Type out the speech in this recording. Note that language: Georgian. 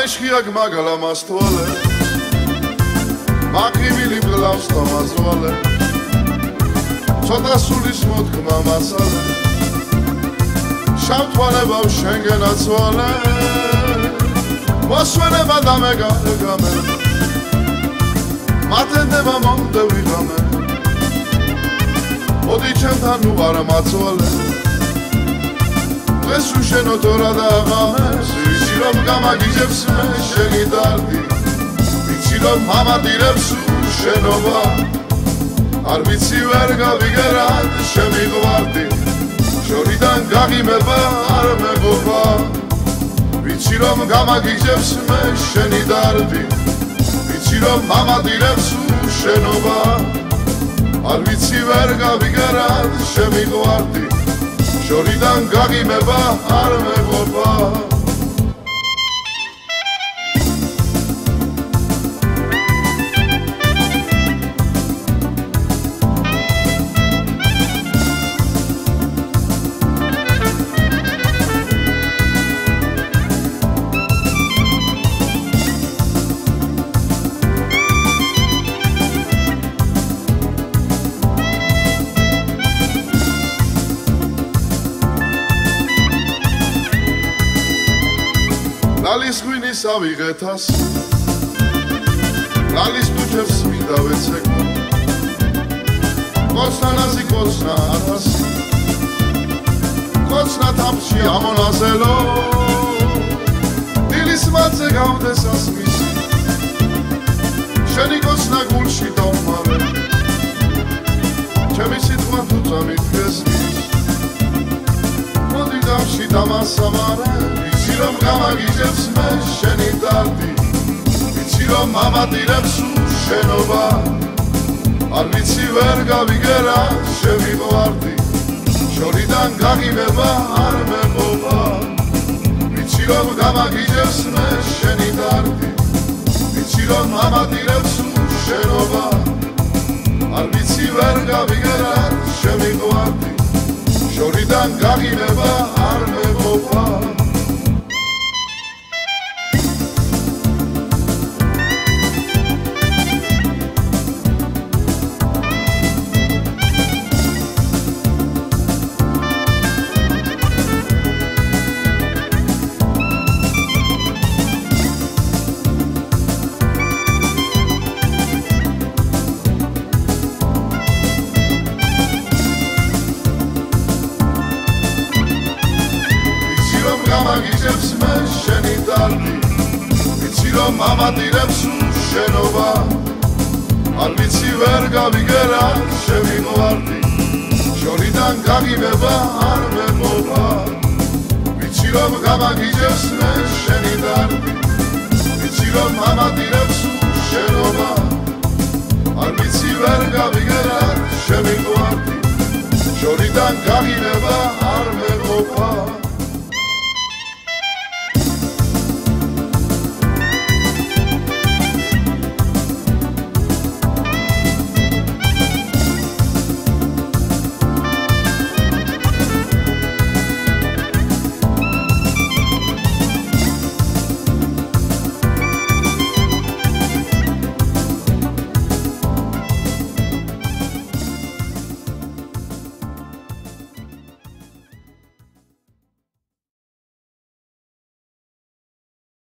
Aleșchiac magala mastoale Machivili bglaus tamazoale Sota sulis motkma masale Shavtvanebav shengenatsoale Mosveneba damega egame Matendeba momdevi game Modi ჩემთან უყარა მაწვალე დღეს უშენო თორა და აღამეს ვიცი რომ გამაგიჟებს მე შენი დარდი ვიცი რომ მამადირებს უშენობა არ ვიცი ვერ გავიგერად შემიყვარდი შორიდან გაღიმება არ მეგობა ვიცი რომ გამაგიჟებს მე შენი დარდი ვიცი რომ მამადირებს უშენობა არ ვიცი ვერ გავიგერად შემიყვარდი შორიდან გაღიმება არ მეგობა Lalis ღვინის ავიღეთას Lalis ბუჩებს მინდა ვეცეკო Კოცნანაზი კოცნა ათას Კოცნა თამში ამონაზელო დილის მათზე გავდეს ასმისი შენი კოცნა გულში დავმალე ჩემი სიტყვა თუ წამიდგეს მოდი დავში დამასამარე ვიცი რომ გამაგიჟებს მე შენი დარდი ვიცი რომ მამადირებს უშენობა არ ვიცი ვერ გავიგერა შემიყვარდი შორიდან გაღიმება არ მეგობა ვიცი რომ გამაგიჟებს მე შენი დარდი ვიცი რომ მამადირებს უშენობა არ ვიცი ვერ გავიგერა შემიყვარდი შორიდან გაღიმება არ მეგობა გამაგიჟებს მე შენი დარდი ვიცი რომ მამადირებს უშენობა არ ვიცი ვერ გავიგერა შემიყვარდი შორიდან გაღიმება არ მეგობა ვიცი რომ გამაგიჟებს მე შენი დარდი ვიცი რომ მამადირებს უშენობა არ ვიცი ვერ გავიგერა შემიყვარდი შორიდან გაღიმება არ მეგობა